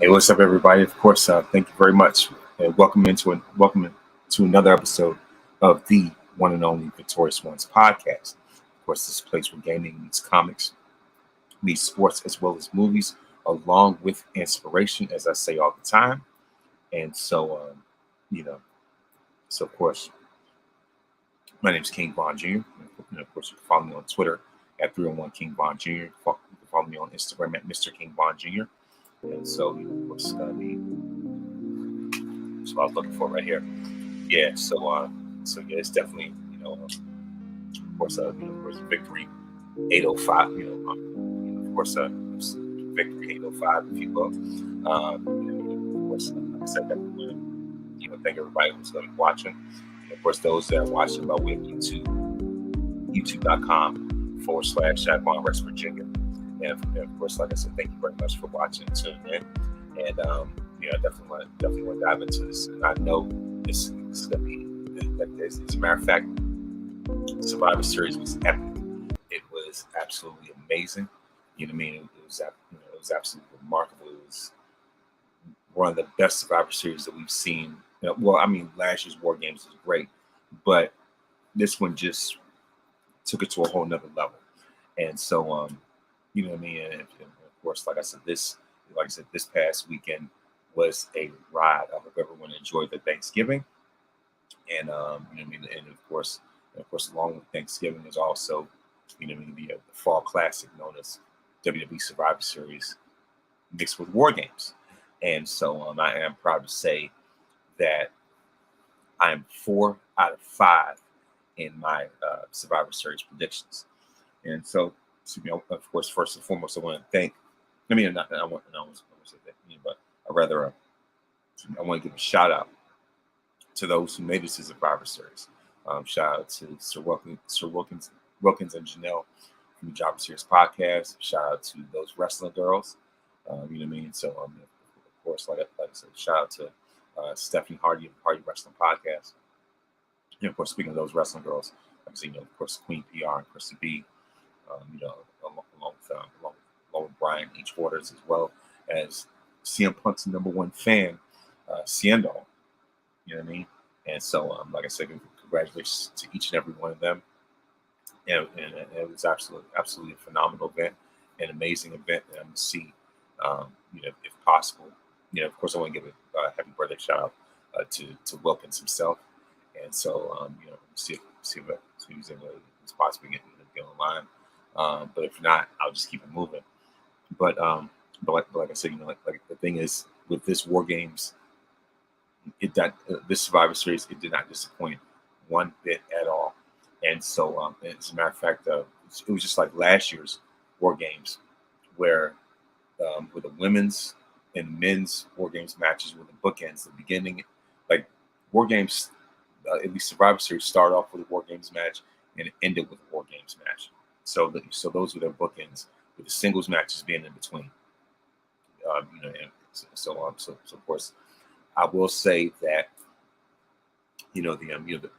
Hey, what's up, everybody? Of course, thank you very much, and welcome to another episode of the one and only Victorious Ones podcast. Of course, this is a place where gaming meets comics, meets sports, as well as movies, along with inspiration, as I say all the time. And you know, so of course, my name is King Von Jr. And of course, you can follow me on Twitter at 301 King Von Jr. You can follow me on Instagram at Mr. King Von Jr. And of course, that's what I was looking for right here. Yeah, so it's definitely, of course, victory 805, of course, victory 805, if you will. Of course, like I said, definitely, thank everybody who's going to be watching. And of course, those that are watching by way of YouTube, youtube.com/Jaguar West Virginia. And of course, like I said, thank you very much for watching and tuning in. And I definitely want to dive into this. And I know this is going to be like this. As a matter of fact, Survivor Series was epic. It was absolutely amazing. You know what I mean? It was absolutely remarkable. It was one of the best Survivor Series that we've seen. Last year's WarGames was great, but this one just took it to a whole nother level. And so, you know what I mean? And of course, like I said, this past weekend was a ride. I hope everyone enjoyed their Thanksgiving. And and of course, along with Thanksgiving is also, the Fall Classic known as WWE Survivor Series mixed with War Games. And so I am proud to say that I am 4 out of 5 in my Survivor Series predictions. And so, of course, first and foremost, I want to thank. I want to say that, but I want to give a shout out to those who made it to Survivor Series. Shout out to Sir Wilkins and Janelle from the Jobber Series podcast. Shout out to those wrestling girls. You know what I mean? So, of course, like I said, shout out to Stephanie Hardy of the Hardy Wrestling Podcast. And of course, speaking of those wrestling girls, like I said, of course, Queen PR and Krista B. Along with Brian H. Waters, as well as CM Punk's #1 fan, Ciendo. You know what I mean? And so, like I said, congratulations to each and every one of them. And it was absolutely a phenomenal event, an amazing event that I'm going to see, if possible. Of course, I want to give a happy birthday shout out to Wilkins himself. And so, see if he's able to possibly get online. But if not, I'll just keep it moving. But like I said, like the thing is with this War Games, this Survivor Series, it did not disappoint one bit at all. And so, as a matter of fact, it was just like last year's War Games, where with the women's and men's War Games matches were the bookends. The beginning, like War Games, at least Survivor Series, started off with a War Games match and it ended with a War Games match. So those were their bookends, with the singles matches being in between. So of course, I will say that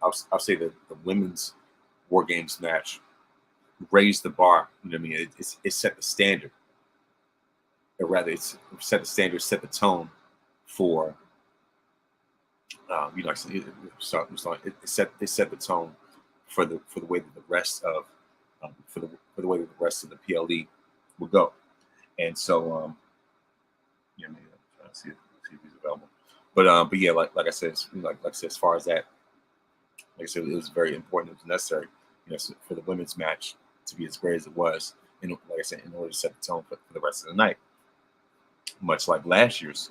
I'll say that the women's War Games match raised the bar. You know what I mean? It set the standard, or rather, it's set the standard, set the tone for. It set the tone for the way that the rest of for the way that the rest of the PLE will go. And so trying to see if he's available. But yeah, like I said, as far as that, like I said, it was very important. It was necessary, for the women's match to be as great as it was. And like I said, in order to set the tone for the rest of the night, much like last year's,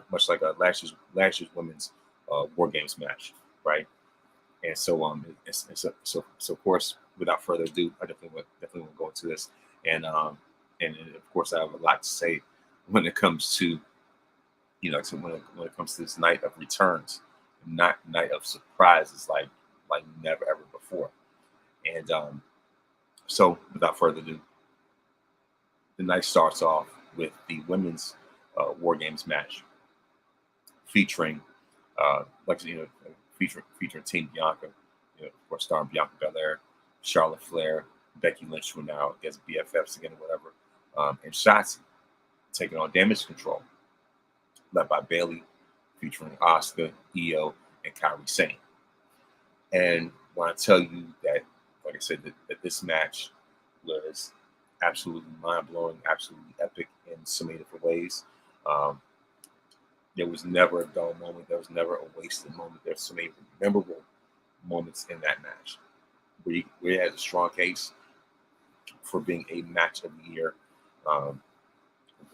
much like last year's women's War Games match, right? And so so of course, without further ado, I definitely want to go into this, and of course, I have a lot to say when it comes to when it comes to this night of returns, not night of surprises like never ever before. And so without further ado, the night starts off with the women's War Games match featuring featuring Team Bianca, of course, starring Bianca Belair, Charlotte Flair, Becky Lynch, who now gets BFFs again, or whatever, and Shotzi. taking on Damage Control, led by Bailey, featuring Asuka, Io, and Kairi Sane. And when I tell you that, like I said, that this match was absolutely mind-blowing, absolutely epic in so many different ways. There was never a dull moment. There was never a wasted moment. There's so many memorable moments in that match. We had a strong case for being a match of the year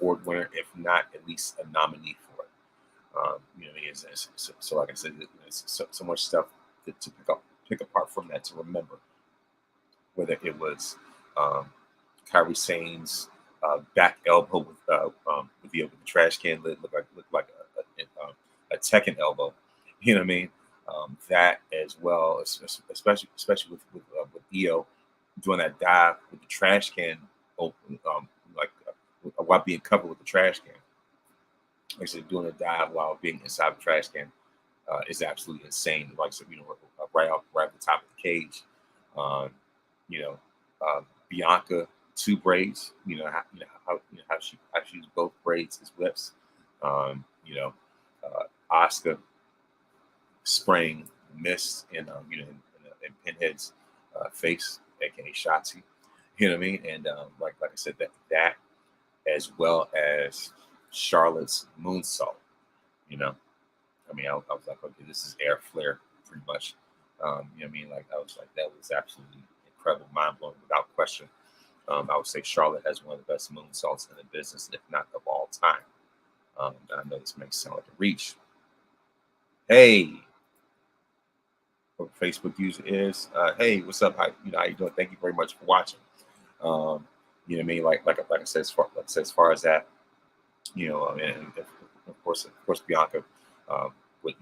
award winner, if not at least a nominee for it. So like I said, there's so much stuff to pick apart from that to remember. Whether it was Kairi Sane's back elbow with the trash can lid, looked like a Tekken elbow. You know what I mean? That as well, especially with Io doing that dive with the trash can open, while being covered with the trash can. Actually, doing a dive while being inside the trash can is absolutely insane. Like, so, right at the top of the cage. Bianca, 2 braids. How she used both braids as whips. Asuka spraying mist in Pinhead's face, aka Shotzi. You know what I mean? And like I said, that as well as Charlotte's moonsault. I was like, okay, this is air flare pretty much. I was like, that was absolutely incredible, mind blowing, without question. I would say Charlotte has one of the best moonsaults in the business, if not of all time. And I know this may sound like a reach. Hey, what Facebook user is, hey, what's up? How you doing? Thank you very much for watching. Like I said, as far as that, and of course Bianca, with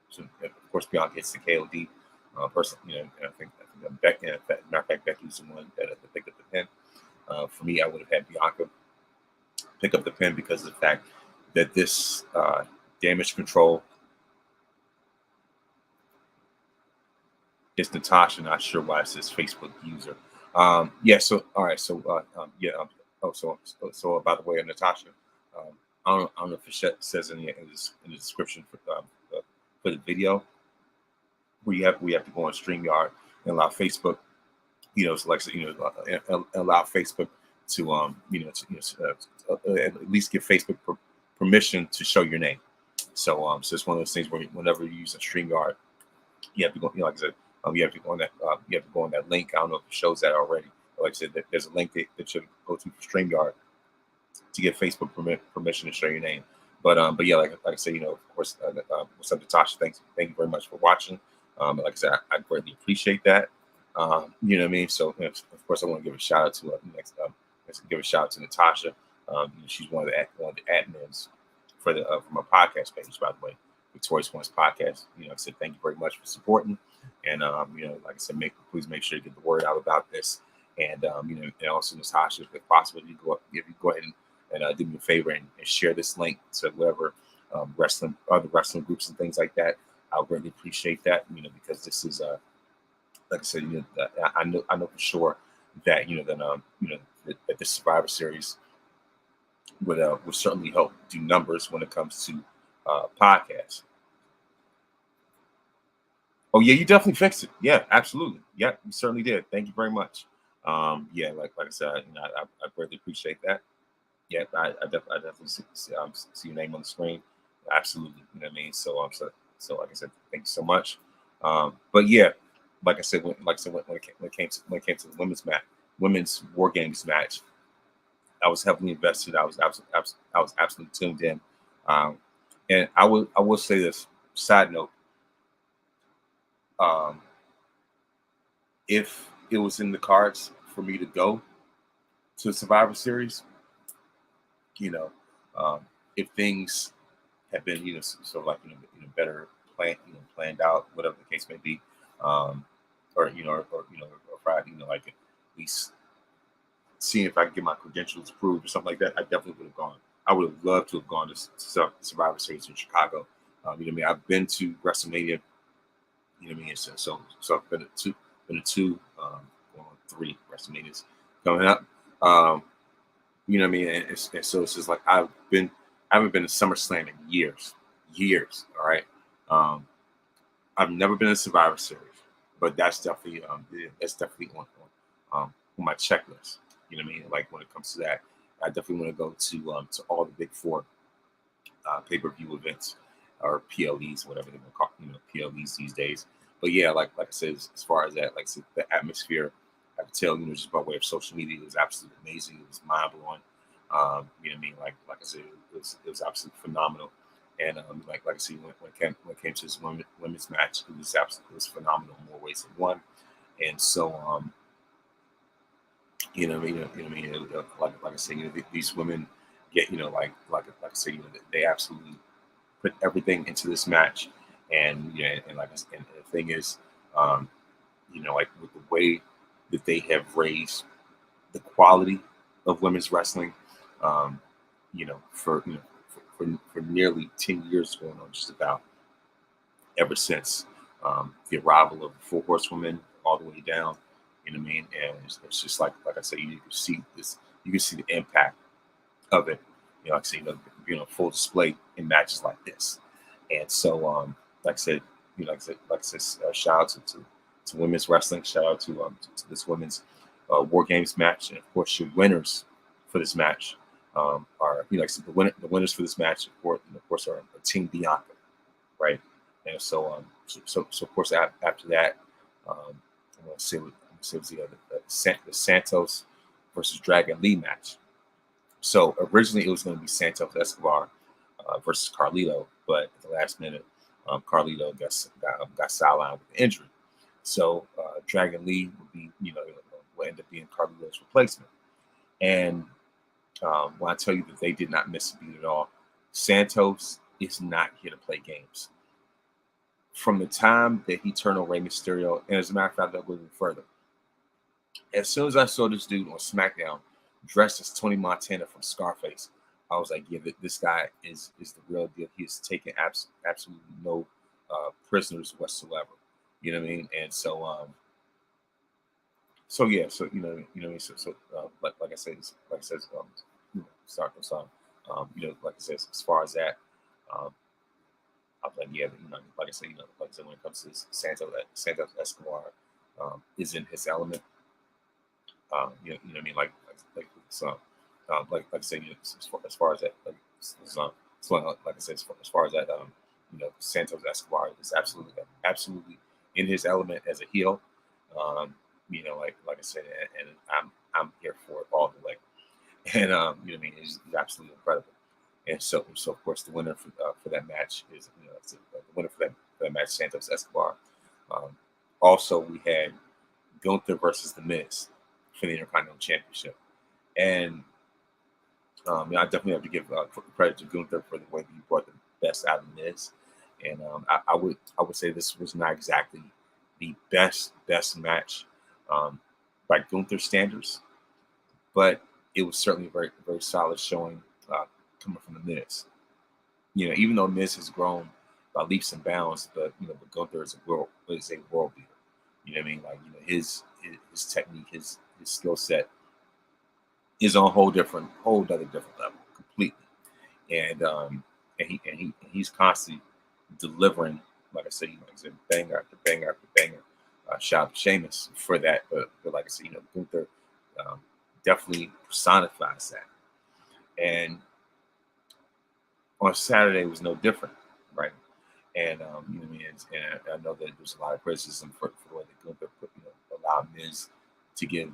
of course Bianca hits the KOD. Personally, and I think Becky, matter of fact, Becky's the one that picked up the pin. For me, I would have had Bianca pick up the pin because of the fact that this Damage Control is Natasha. Not sure why it says Facebook user. So all right. So so by the way, Natasha, I don't know if it says in the description for the video. We have to go on StreamYard and allow Facebook, allow Facebook to at least give Facebook permission to show your name. So it's one of those things where whenever you use a StreamYard, you have to go. Like I said, you have to go on that. You have to go on that link. I don't know if it shows that already. But like I said, there's a link that should go to for StreamYard to get Facebook permission to show your name. But yeah, like I said, of course, what's up, Natasha? Thank you very much for watching. Like I said, I greatly appreciate that. You know what I mean? So of course, I want to give a shout out to give a shout out to Natasha. She's one of the admins for my podcast page, by the way, Victorious Points Podcast. I said thank you very much for supporting, and like I said, please make sure you get the word out about this, and and also Natasha, if possible, if you go ahead and do me a favor and share this link to whatever other wrestling groups and things like that. I'll greatly appreciate that, because this is like I said, I know for sure that that this Survivor Series would certainly help do numbers when it comes to podcasts. Oh yeah, you definitely fixed it. Yeah, absolutely. Yeah, you certainly did. Thank you very much. Yeah, like I said, I greatly appreciate that. Yeah, I definitely see your name on the screen. Absolutely, you know what I mean. So like I said, thank you so much. But yeah, like I said, when it came to the women's WarGames match, I was heavily invested. I was absolutely tuned in. And I will say this. Side note. If it was in the cards for me to go to Survivor Series, if things had been, sort of like, better planned out, whatever the case may be, or Friday, like at least seeing if I can get my credentials approved or something like that, I definitely would have gone. I would have loved to have gone to Survivor Series in Chicago. I've been to WrestleMania. So I've been to two, 3 WrestleManias coming up. You know what I mean? And so it's just like I haven't been to SummerSlam in years. All right. Um, I've never been to Survivor Series, but that's definitely on my checklist. You know what I mean? Like when it comes to that, I definitely want to go to all the big four pay-per-view events or PLEs, whatever they want to call, PLEs these days. But yeah, like I said, as far as that, like I said, the atmosphere, I could tell, just by way of social media, it was absolutely amazing. It was mind blowing. You know what I mean? Like I said, it was absolutely phenomenal. And like I said, when it came to this women's match, it was phenomenal in more ways than one. And so what I mean, like I said, these women get, like I said, they absolutely put everything into this match. And and like I said, and the thing is, um, like with the way that they have raised the quality of women's wrestling, um, for nearly 10 years going on, just about ever since the arrival of the Four Horsewomen all the way down. You know what I mean? And it's just like I said, you can see this, you can see the impact of it. Like I said, full display in matches like this. And so, like I said, shout out to women's wrestling. Shout out to this women's WarGames match, and of course, your winners for this match are, like I said, the winners for this match, of course, are Team Bianca, right? And so of course, after that, I'm going to say it was the Santos versus Dragon Lee match. So originally it was going to be Santos Escobar versus Carlito, but at the last minute, Carlito got sidelined with an injury. So Dragon Lee would be, will end up being Carlito's replacement. And when I tell you that they did not miss a beat at all, Santos is not here to play games. From the time that he turned on Rey Mysterio, and as a matter of fact, I'll go even further. As soon as I saw this dude on SmackDown dressed as Tony Montana from Scarface, I was like, yeah, this guy is the real deal. He has taken absolutely no prisoners whatsoever. You know what I mean? And so yeah, so like I said, start this on. Like I said, as far as that, I'm like, yeah, like I said, when it comes to Santos Escobar is in his element. What I mean, so, like I said, as far as that, like I said, as far as that, Santos Escobar is absolutely in his element as a heel. Like I said, and I'm here for it all the way. And what I mean, is absolutely incredible. And so of course, the winner for that match is, the winner for that match, Santos Escobar. Um, Also, we had Gunther versus The Miz for the Intercontinental Championship. And I definitely have to give credit to Gunther for the way that he brought the best out of Miz. And I would say this was not exactly the best match by Gunther standards, but it was certainly a very, very solid showing coming from the Miz. Even though Miz has grown by leaps and bounds, but Gunther is a world beater. You know what I mean? Like, his technique, his skill set is on a whole other different level completely. And he's constantly delivering, like I said, banger after banger after banger. Shout out to Sheamus for that, but like I said, Gunther definitely personifies that. And on Saturday was no different, right? And what I mean, and I know that there's a lot of criticism for the way that Gunther allowed Miz to give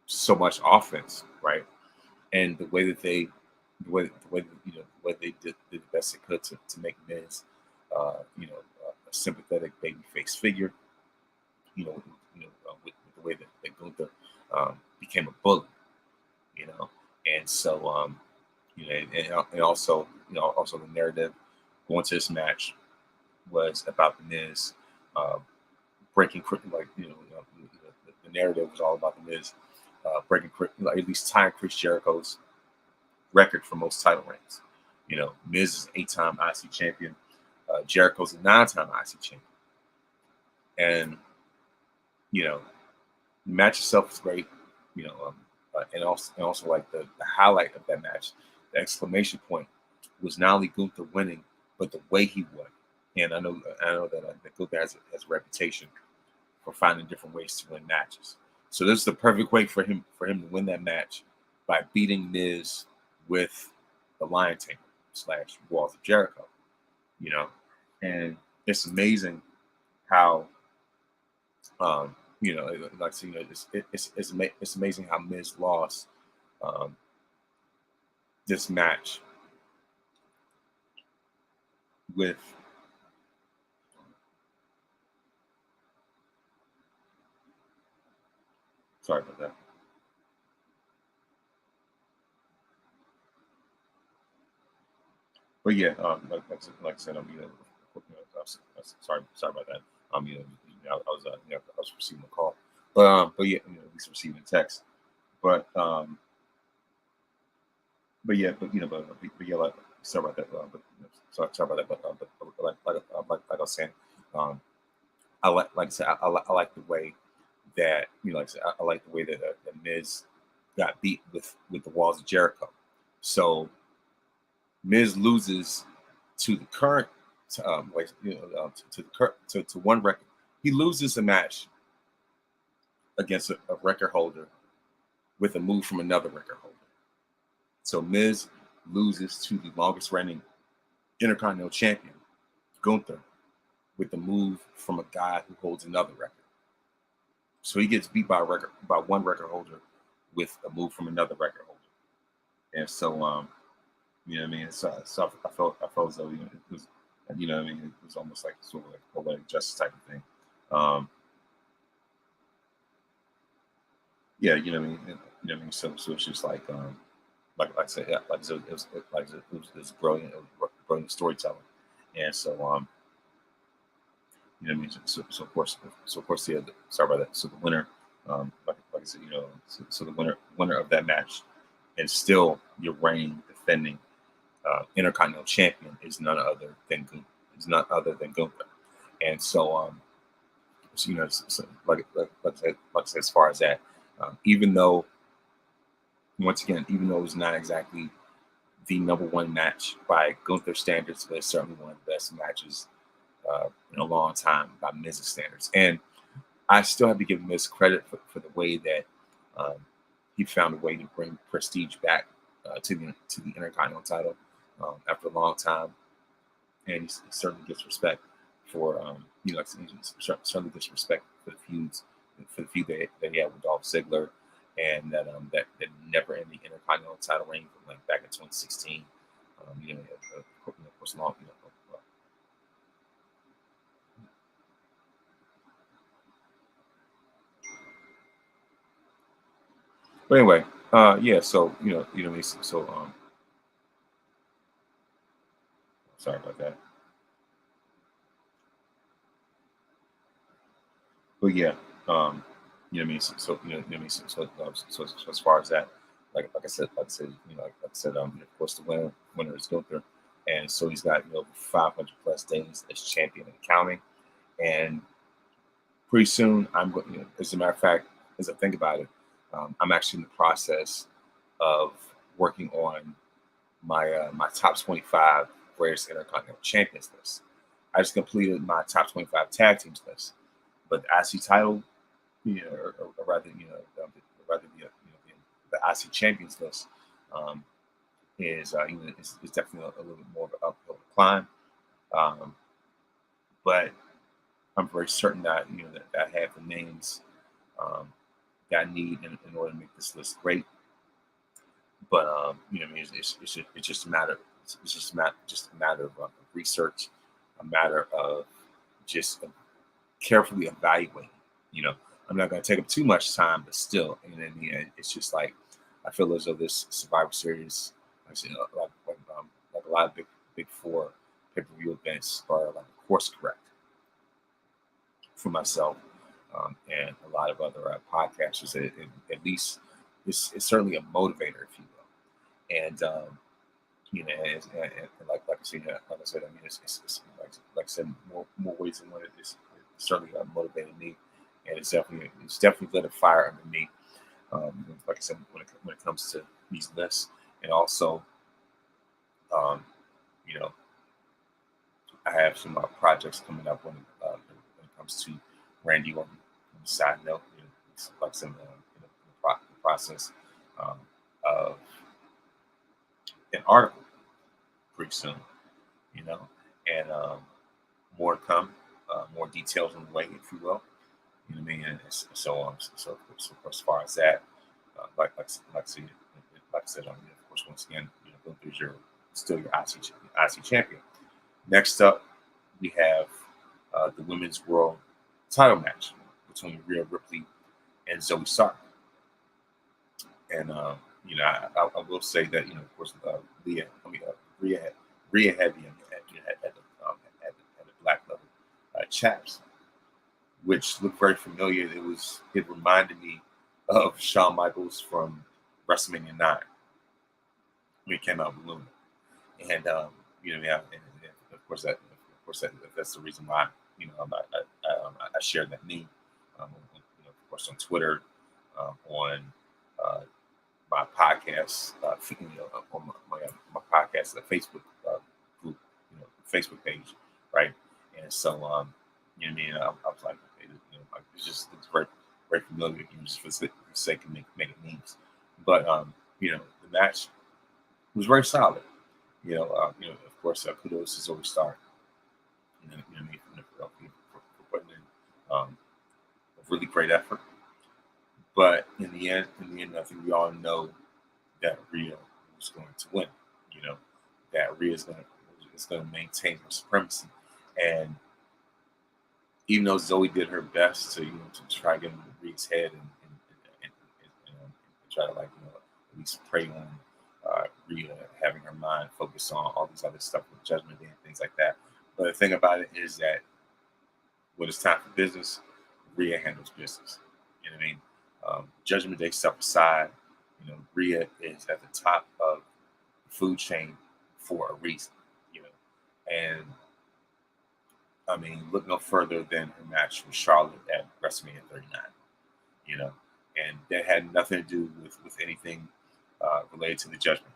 so much offense, right? And the way that they did the best they could to make Miz a sympathetic babyface figure, with the way that Gunther became a bully, and so and also the narrative going to this match was about the Miz breaking, the narrative was all about the Miz breaking, at least tying Chris Jericho's record for most title reigns. Miz is an 8-time IC champion. Jericho's a 9-time IC champion. And, the match itself was great. and also like the highlight of that match, the exclamation point was not only Gunther winning, but the way he won. And I know that Gunther has a reputation for finding different ways to win matches. So this is the perfect way for him to win that match by beating Miz with the Lion Tamer / Walls of Jericho. You know, and it's amazing how like it's amazing how Miz lost um, this match with sorry about that. But yeah, like I said, sorry about that. I was receiving a call, but yeah, at least receiving a text. But but yeah, sorry about that. Sorry about that. But like I was saying, um, like I said, I like the way that like I said, I like the way that Miz got beat with the Walls of Jericho. So Miz loses to the current, to the current to one record. He loses a match against a record holder with a move from another record holder. So Miz loses to the longest reigning Intercontinental Champion, Gunther, with the move from a guy who holds another record. So he gets beat by one record holder with a move from another record holder. And so you know what I mean? So I felt as though it was what I mean, it was almost like sort of like poetic justice type of thing. Yeah, you know what I mean? You know what I mean? So it's just like I said, yeah, like it was brilliant, brilliant storytelling. And so you know what I mean? So of course, yeah. Sorry about that. So the winner, like I said, so the winner of that match, and still your reigning defending Intercontinental Champion is none other than Gunther. And so like I said, as far as that, even though once again, even though it was not exactly the number one match by Gunther standards, but it's certainly one of the best matches in a long time by Miz's standards. And I still have to give Miz credit for the way that um, he found a way to bring prestige back to the Intercontinental title after a long time, and he certainly gets respect for certainly gets respect for the feud that he had with Dolph Ziggler, and that never ending Intercontinental title reign from like back in 2016. Of course, long. But anyway, yeah. So what I mean. So sorry about that. But yeah, you know what I mean. You know what I mean. So as far as that, of course, the winner is Gunther, and so he's got 500 plus days as champion and counting, and pretty soon I'm going. As a matter of fact, as I think about it, I'm actually in the process of working on my top 25 greatest Intercontinental Champions list. I just completed my top 25 tag teams list, but the IC title, or rather, rather the IC Champions list um, is definitely a little bit more of an uphill climb. Um, but I'm very certain that that I have the names um, that I need in order to make this list great. But I mean, it's just a matter. It's just a matter of research, a matter of just carefully evaluating. You know, I'm not going to take up too much time, but still, and in the end, it's just like I feel as though this Survivor Series, like, I said, like a lot of big four pay-per-view events are like course correct for myself and a lot of other podcasters. At least it's certainly a motivator, if you will. And and like I said, I mean, it's like I said, more ways than one. It's certainly motivated me, and it's definitely lit a fire under me. Like I said, when it comes to these lists, and also, um, you know, I have some projects coming up when it comes to Randy Orton. On the side note, it's like some the process um, of an article pretty soon, you know, and more to come, more details on the way, if you will. You know what I mean? And so on. So as far as that, like I said, of course, once again, Gunther's still your IC champion. Next up, we have the women's world title match between Rhea Ripley and Zoe Stark. And I will say that of course, Rhea had the black level chaps, which looked very familiar. It reminded me of Shawn Michaels from WrestleMania 9 when he came out with Luna, and that's the reason why I shared that meme, of course on Twitter, on my podcast, on my podcast, the Facebook group, Facebook page, right? And so, you know what I mean? I was like, it's very, very familiar, just for the sake of making memes. But the match was very solid. Of course, kudos to Zoe Stark. For putting in a really great effort. But in the end, I think we all know that Rhea was going to win. That Rhea is going to maintain her supremacy, and even though Zoe did her best to try to get into Rhea's head and try to at least prey on Rhea, having her mind focused on all these other stuff with Judgment Day and things like that. But the thing about it is that when it's time for business, Rhea handles business. You know what I mean? Judgment Day stuff aside, Rhea is at the top of the food chain for a reason. And I mean, look no further than her match with Charlotte at WrestleMania 39. And that had nothing to do with anything related to the Judgment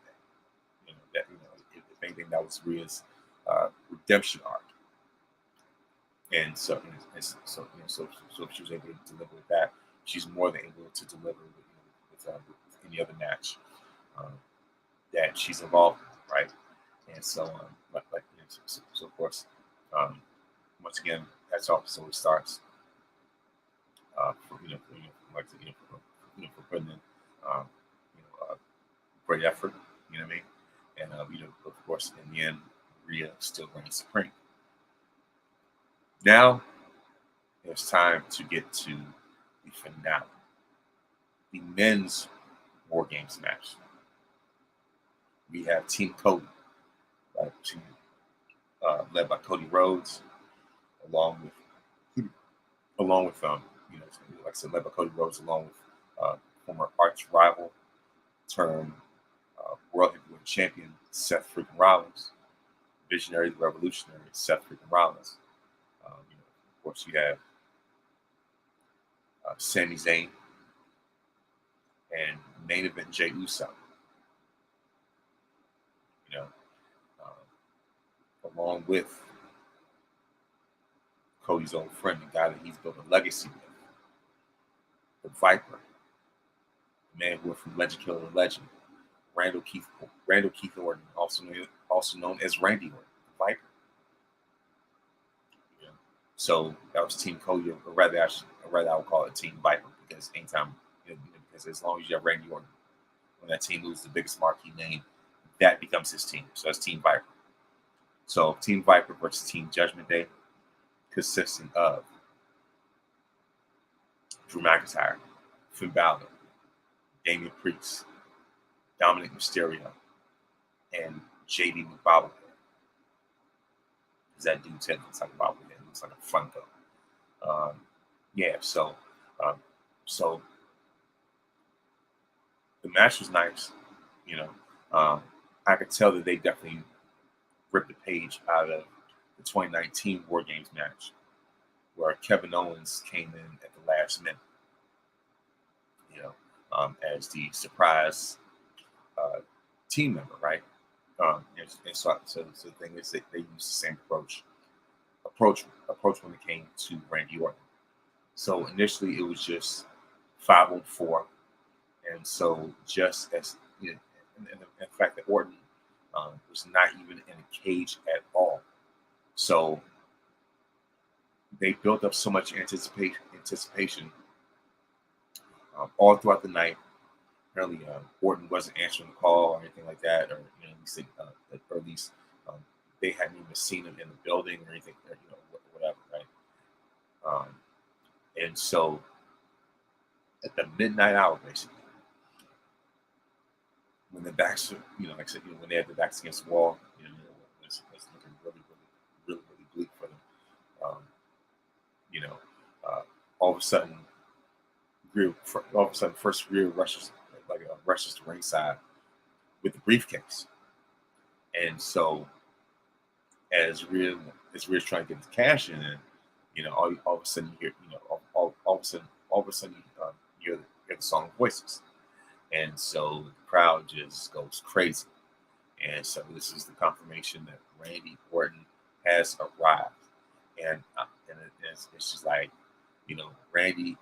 Day. If anything, that was Rhea's redemption arc. And so if she was able to deliver with that, she's more than able to deliver with any other match that she's involved in, right? And so, so of course, once again, that's all. So it starts for putting in great effort. You know what I mean? And of course, in the end, Rhea still reigns supreme. Now it's time to get to the finale, the men's WarGames match. We have Team Cody, led by Cody Rhodes, along with like I said, led by Cody Rhodes, along with former arch rival turned World Heavyweight Champion Seth freaking Rollins, visionary, the revolutionary Seth freaking Rollins. Of course, you have Sami Zayn and main event Jey Uso. Along with Cody's old friend, the guy that he's built a legacy with, the Viper, the man who went from legend killer to legend, Randall Keith Orton, also known as Randy Orton, the Viper. So that was Team Cody, or rather I would call it Team Viper, because anytime, because as long as you have Randy Orton, when that team loses the biggest marquee name, that becomes his team. So that's Team Viper. So Team Viper versus Team Judgment Day, consisting of Drew McIntyre, Finn Balor, Damian Priest, Dominic Mysterio, and JD McBobblehead. Because that dude's head looks like a bobblehead. It looks like a Funko. So the match was nice. I could tell that they definitely ripped the page out of the 2019 WarGames match, where Kevin Owens came in at the last minute. as the surprise uh, team member, right? So the thing is, they use the same approach when it came to Randy Orton. So initially, it was just 5 on 4, and so just as in fact, that Orton was not even in a cage at all. So they built up so much anticipation all throughout the night. Apparently, Orton wasn't answering the call or anything like that, or at least um, they hadn't even seen him in the building or anything, or, whatever, right? Um, and so at the midnight hour, basically, when the backs, like I said, when they had the backs against the wall, it's looking really bleak for them. Um, you know, uh, all of a sudden, first Rhea rushes to ringside with the briefcase, and so as Rhea's trying to get the cash in, and all of a sudden you hear, all of a sudden you hear the song Voices, and so the crowd just goes crazy, and so this is the confirmation that Randy Orton has arrived, and it's just like, Randy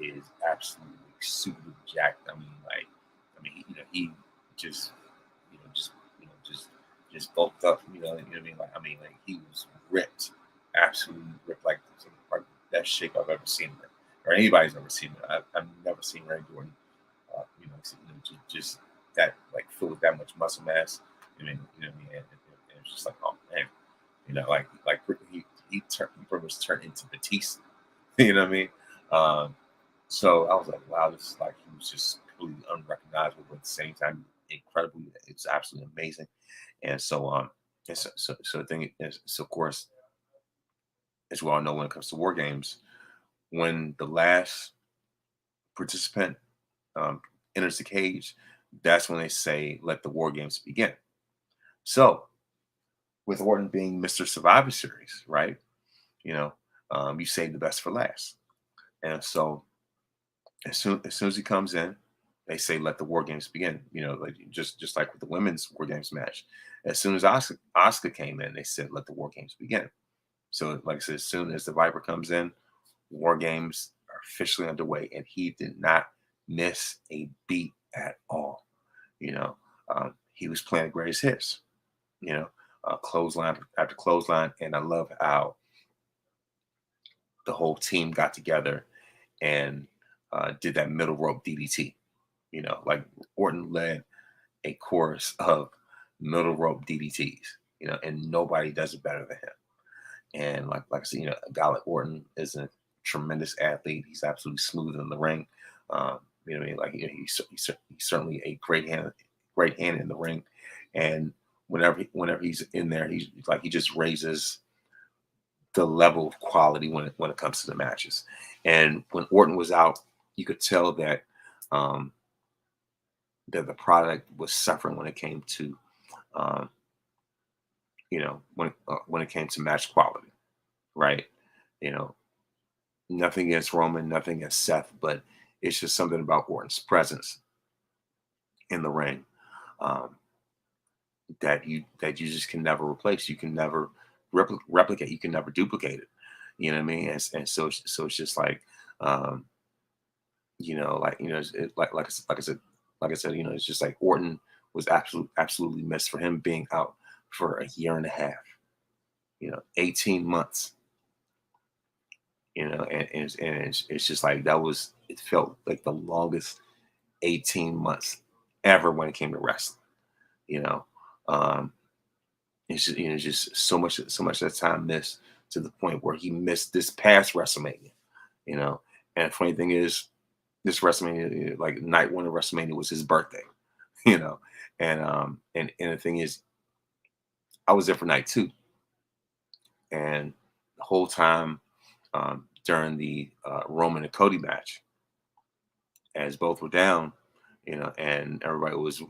is absolutely super jacked. He just, just, just bulked up. What I mean? Like he was ripped, absolutely ripped, like the best shape I've ever seen him, or anybody's ever seen him. I've never seen Randy Orton, just that, like, filled with that much muscle mass. What I mean? And it's just like, oh man, he pretty much turned into Batista. You know what I mean? Um, so I was like, wow, this is like, he was just completely unrecognizable, but at the same time, incredibly, it's absolutely amazing. And so, so the thing is, so of course, as we all know, when it comes to war games, when the last participant um, enters the cage, that's when they say, let the war games begin. So, with Orton being Mr. Survivor Series, right? You know, you save the best for last. And so, as soon as he comes in, they say, let the war games begin. Like just like with the women's war games match. As soon as Oscar came in, they said, let the war games begin. So, like I said, as soon as the Viper comes in, war games are officially underway, and he did not miss a beat at all. He was playing greatest hits. Clothesline after clothesline, and I love how the whole team got together and did that middle rope DDT. Like Orton led a chorus of middle rope DDTs. And nobody does it better than him. And like I said, a guy like Orton is a tremendous athlete. He's absolutely smooth in the ring. What I mean? Like, he's certainly a great hand in the ring. And whenever he's in there, he's like, he just raises the level of quality when it comes to the matches. And when Orton was out, you could tell that that the product was suffering when it came to um, when it came to match quality, right? You know, nothing against Roman, nothing against Seth, but it's just something about Orton's presence in the ring um, that you just can never replace. You can never replicate. You can never duplicate it. You know what I mean? And so it's just like um, like I said, it's just like Orton was absolutely missed for him being out for a year and a half. 18 months. And it's just like it felt like the longest 18 months ever when it came to wrestling. You know, um, it's just so much of that time missed to the point where he missed this past WrestleMania. You know, and the funny thing is, this WrestleMania, like night one of WrestleMania, was his birthday. You know, and the thing is, I was there for night two, and the whole time during the Roman and Cody match, as both were down, and everybody was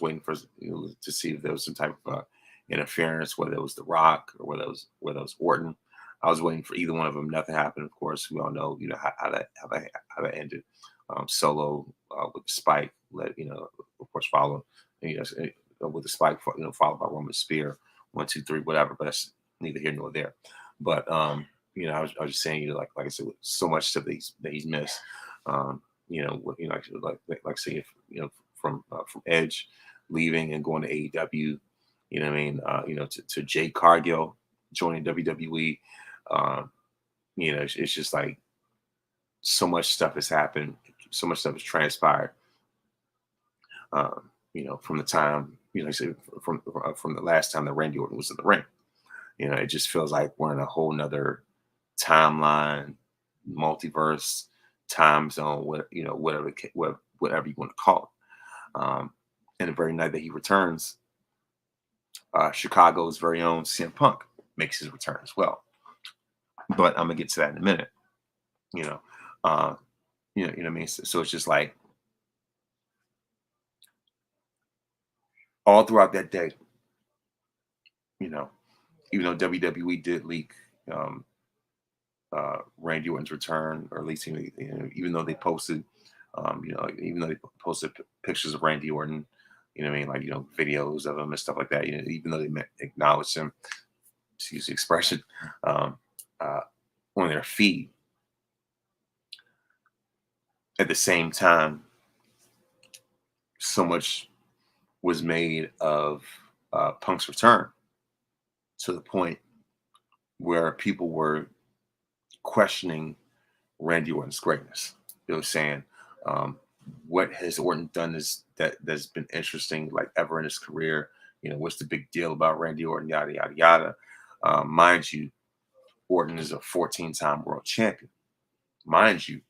waiting for to see if there was some type of interference, whether it was The Rock or whether it was Orton. I was waiting for either one of them. Nothing happened. Of course, we all know how that ended. solo with the spike, of course, follow, with the spike, followed by Roman spear, 1, 2, 3, whatever. But that's neither here nor there. But I was just saying, like I said, with so much stuff that he's missed. Like say, if, from Edge leaving and going to AEW, you know what I mean, to Jade Cargill joining WWE. It's just like so much stuff has happened, so much stuff has transpired. From the time, say from the last time that Randy Orton was in the ring. It just feels like we're in a whole nother timeline, multiverse, time zone, whatever you want to call it. And the very night that he returns, Chicago's very own CM Punk makes his return as well. But I'm gonna get to that in a minute. You know what I mean. So it's just like all throughout that day, even though WWE did leak Randy Orton's return, or at least even though they posted, pictures of Randy Orton, videos of him and stuff like that. Even though they acknowledged him, to use the expression, on their feed. At the same time, so much was made of Punk's return, to the point where people were questioning Randy Orton's greatness. They were saying, what has Orton done that's been interesting, like, ever in his career? What's the big deal about Randy Orton? Yada, yada, yada. Mind you, Orton is a 14-time world champion. Mind you,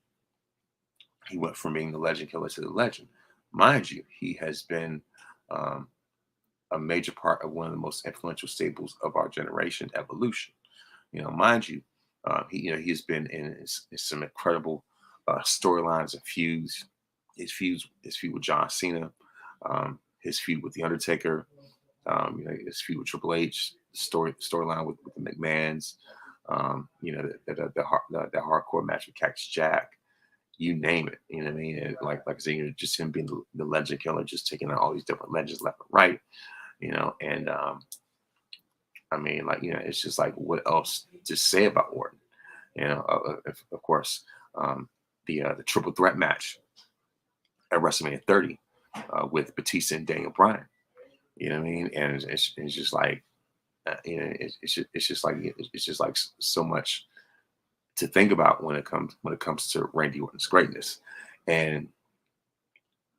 he went from being the legend killer to the legend. Mind you, he has been a major part of one of the most influential staples of our generation, Evolution. Mind you, he's been in some incredible storylines and feuds. His feud with John Cena, his feud with The Undertaker, his feud with Triple H, storyline with the McMahons, the hardcore match with Cactus Jack. You name it, what I mean? And like I said, just him being the legend killer, just taking on all these different legends left and right, and it's just like, what else to say about Orton? Of course, the triple threat match at WrestleMania 30 with Batista and Daniel Bryan. You know what I mean? And it's just like, it's just like so much to think about when it comes to Randy Orton's greatness, and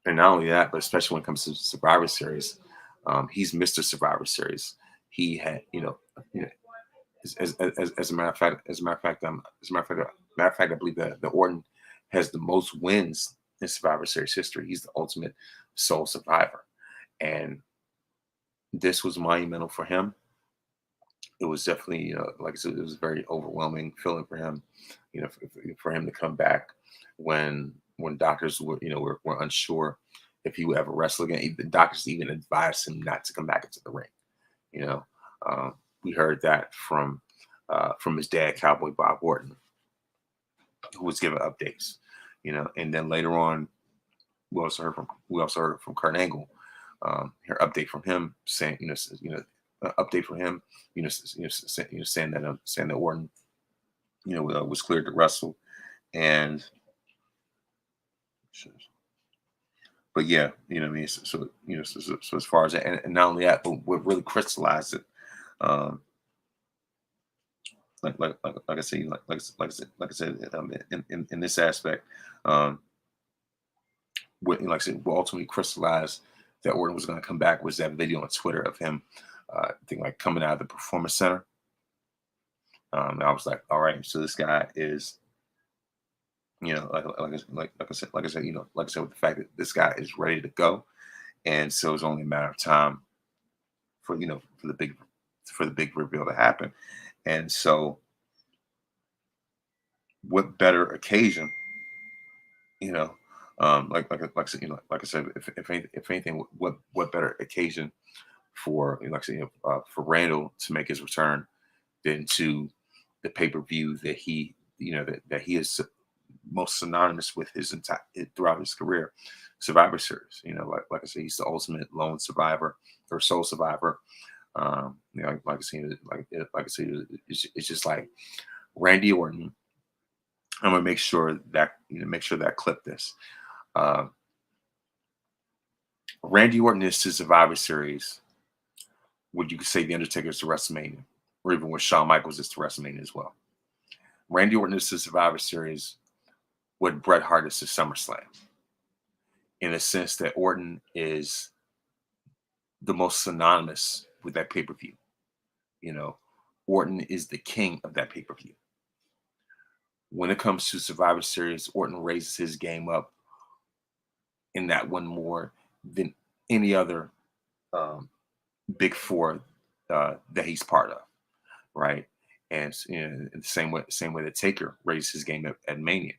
not only that, but especially when it comes to Survivor Series, he's Mr. Survivor Series. He had, as a matter of fact, I believe that the Orton has the most wins in Survivor Series history. He's the ultimate sole survivor, and this was monumental for him. It was definitely, like I said, it was a very overwhelming feeling for him, for him to come back when doctors were unsure if he would ever wrestle again. The doctors even advised him not to come back into the ring. We heard that from his dad, Cowboy Bob Orton, who was giving updates. And then later on, we also heard from Kurt Angle, her update from him saying, update from him, saying that Orton, was cleared to wrestle, and but yeah, what I mean. So as far as that, and not only that, but what really crystallized it, like I said, in this aspect, what ultimately crystallized that Orton was going to come back was that video on Twitter of him, I think, like, coming out of the Performance Center. And I was like, all right, so this guy is, like I said, with the fact that this guy is ready to go, and so it's only a matter of time for the big reveal to happen. And so, what better occasion, like I said, if anything, what better occasion for, for Randall to make his return than to the pay-per-view that he, that he is most synonymous with his entire throughout his career, Survivor Series. Like I said, he's the ultimate lone survivor or sole survivor. Like I said, it's just like Randy Orton. I'm gonna make sure that clip this. Uh, Randy Orton is to Survivor Series what you could say the Undertaker is to WrestleMania, or even what Shawn Michaels is to WrestleMania as well. Randy Orton is to Survivor Series what Bret Hart is to SummerSlam, in a sense that Orton is the most synonymous with that pay-per-view. Orton is the king of that pay-per-view. When it comes to Survivor Series, Orton raises his game up in that one more than any other big four that he's part of, right? And in the same way that Taker raised his game up at Mania,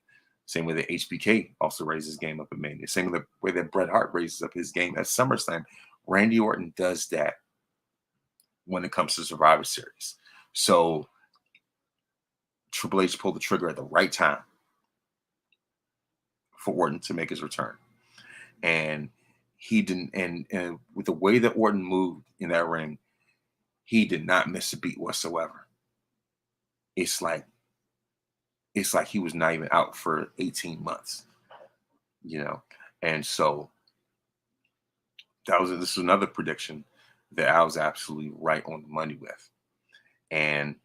same way that HBK also raises his game up at Mania, same way that Bret Hart raises up his game at SummerSlam. Randy Orton does that when it comes to Survivor Series. So Triple H pulled the trigger at the right time for Orton to make his return. And he didn't, and with the way that Orton moved in that ring, he did not miss a beat whatsoever. It's like he was not even out for 18 months, And so this was another prediction that I was absolutely right on the money with. And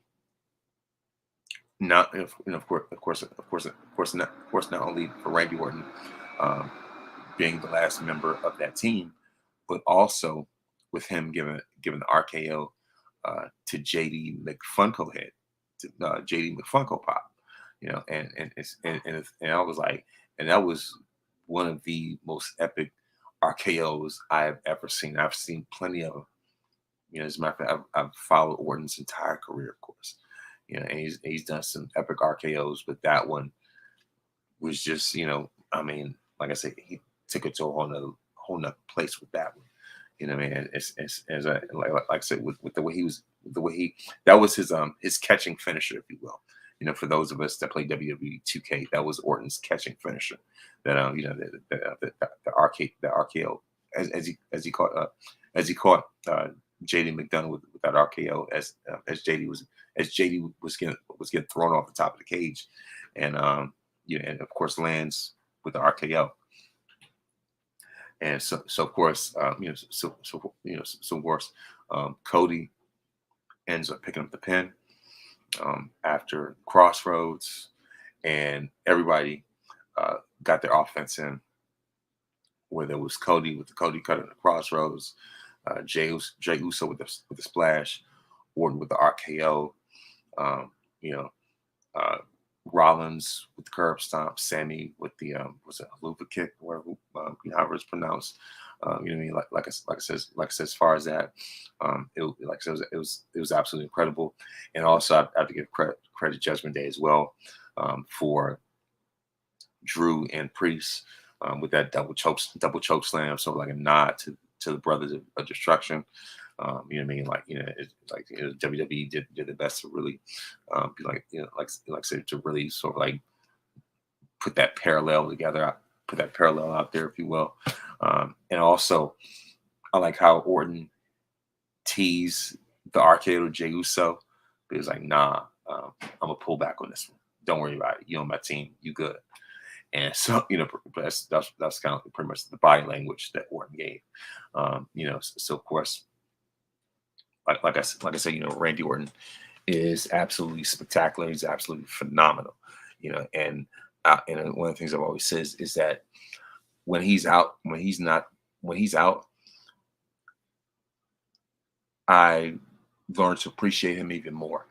not, of course, not only for Randy Orton being the last member of that team, but also with him giving the RKO to JD McFunko Head, to JD McFunko Pop, and I was like, and that was one of the most epic RKOs I've ever seen. I've seen plenty of them. As a matter of fact, I've followed Orton's entire career, of course. And he's done some epic RKOs, but that one was just, like I said, he took it to a whole nother place with that one. Like I said, with the way that was his catching finisher, if you will. For those of us that play WWE 2K, that was Orton's catching finisher. That the RKO as he caught JD McDonough with that RKO as JD was getting thrown off the top of the cage, and and of course lands with the RKO. And so of course, of course, Cody ends up picking up the pin after Crossroads, and everybody got their offense in. Whether it was Cody with the Cody cut in the Crossroads, Jey Uso with the splash, Orton with the RKO, Rollins with the curb stomp, Sammy with the was it Luva kick, whatever however it's pronounced. What I mean? Like I said, as far as that, it was absolutely incredible. And also I have to give credit Judgment Day as well for Drew and Priest with that double choke slam, sort of like a nod to the Brothers of Destruction. WWE did the best to really be like I said, to really sort of like put that parallel together, put that parallel out there, if you will. And also, I like how Orton teased the RKO to Jey Uso, but he was like, nah, I'm gonna pull back on this one. Don't worry about it. You on my team, you good. And so, that's kind of pretty much the body language that Orton gave. So of course, like I said, Randy Orton is absolutely spectacular. He's absolutely phenomenal. And one of the things I've always said is that when he's out, I learned to appreciate him even more.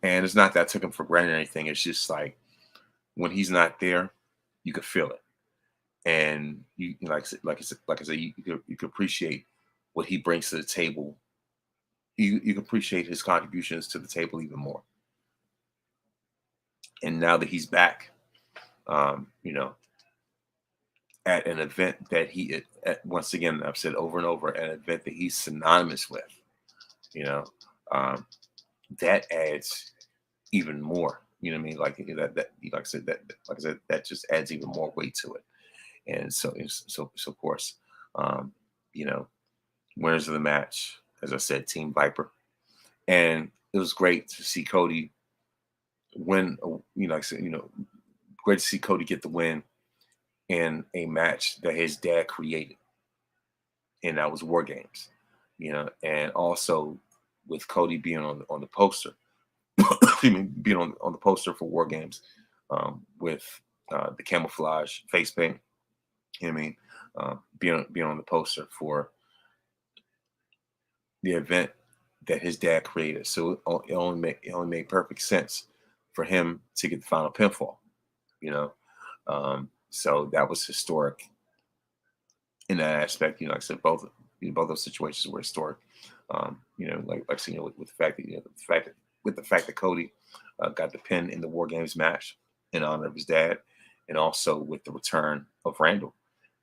And it's not that I took him for granted or anything. It's just like when he's not there, you could feel it, and you like I said, you could appreciate what he brings to the table. You can appreciate his contributions to the table even more. And now that he's back, at an event that once again, I've said over and over, an event that he's synonymous with, that adds even more You know what I mean? Like like I said, that just adds even more weight to it. And so of course, um, you know, winners of the match, as I said, Team Viper, and it was great to see Cody win. Like I said, great to see Cody get the win in a match that his dad created, and that was War Games. And also with Cody being on the poster, being on the poster for War Games, with the camouflage face paint. You know what I mean? Being on the poster for the event that his dad created. So it only made perfect sense for him to get the final pinfall. You know, so that was historic in that aspect. Like I said, both those situations were historic. Like I said, with the fact that Cody got the pin in the War Games match in honor of his dad, and also with the return of Randall.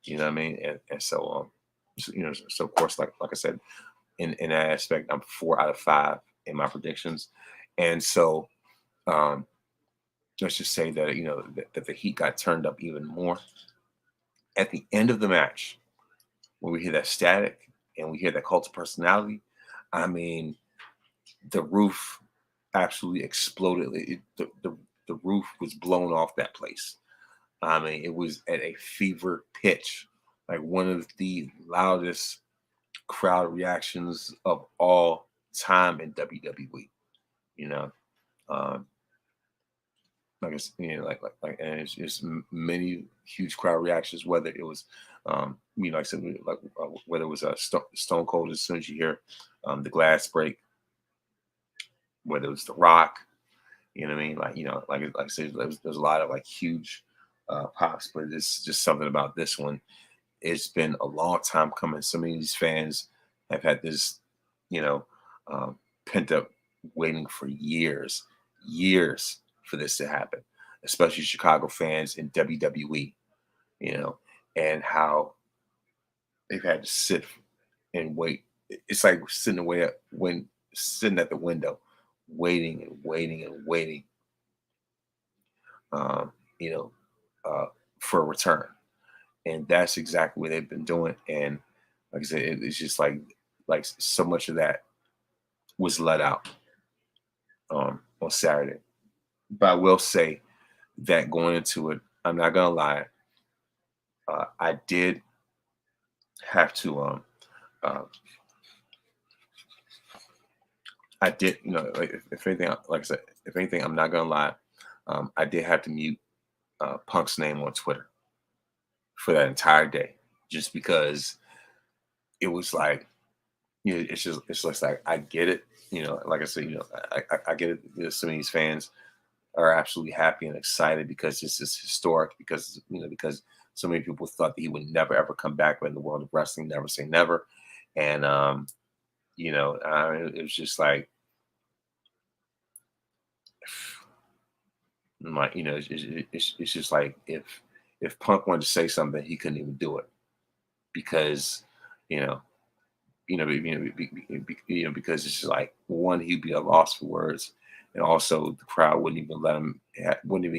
You know what I mean? And so of course, like I said, in that aspect, I'm 4 out of 5 in my predictions, and so um, let's just say that that the heat got turned up even more at the end of the match when we hear that static and we hear that cult of personality. I mean, the roof absolutely exploded. The roof was blown off that place. I mean, it was at a fever pitch, like one of the loudest crowd reactions of all time in WWE. You know, um, like it's and it's just many huge crowd reactions. Whether it was, like I said, whether it was a Stone Cold as soon as you hear the glass break, whether it was The Rock, you know what I mean? Like I said, there's a lot of like huge pops, but it's just something about this one. It's been a long time coming. So many of these fans have had this, you know, pent up waiting for years for this to happen, especially Chicago fans in WWE, you know, and how they've had to sit and wait. It's like sitting away when sitting at the window, waiting and waiting and waiting, um, you know, for a return. And that's exactly what they've been doing. And like I said, it's just like so much of that was let out on Saturday. But I will say that going into it, I'm not gonna lie, I did have to uh, I did, like if anything, like I said, if anything, I'm not gonna lie, I did have to mute Punk's name on Twitter for that entire day, just because it was like, it's just like I get it, like I said, I get it. Some of these fans are absolutely happy and excited because this is historic, because so many people thought that he would never ever come back in the world of wrestling, never say never, and it was just like it's just like if Punk wanted to say something, he couldn't even do it because you know because it's just like, one, he'd be a loss for words, and also the crowd wouldn't even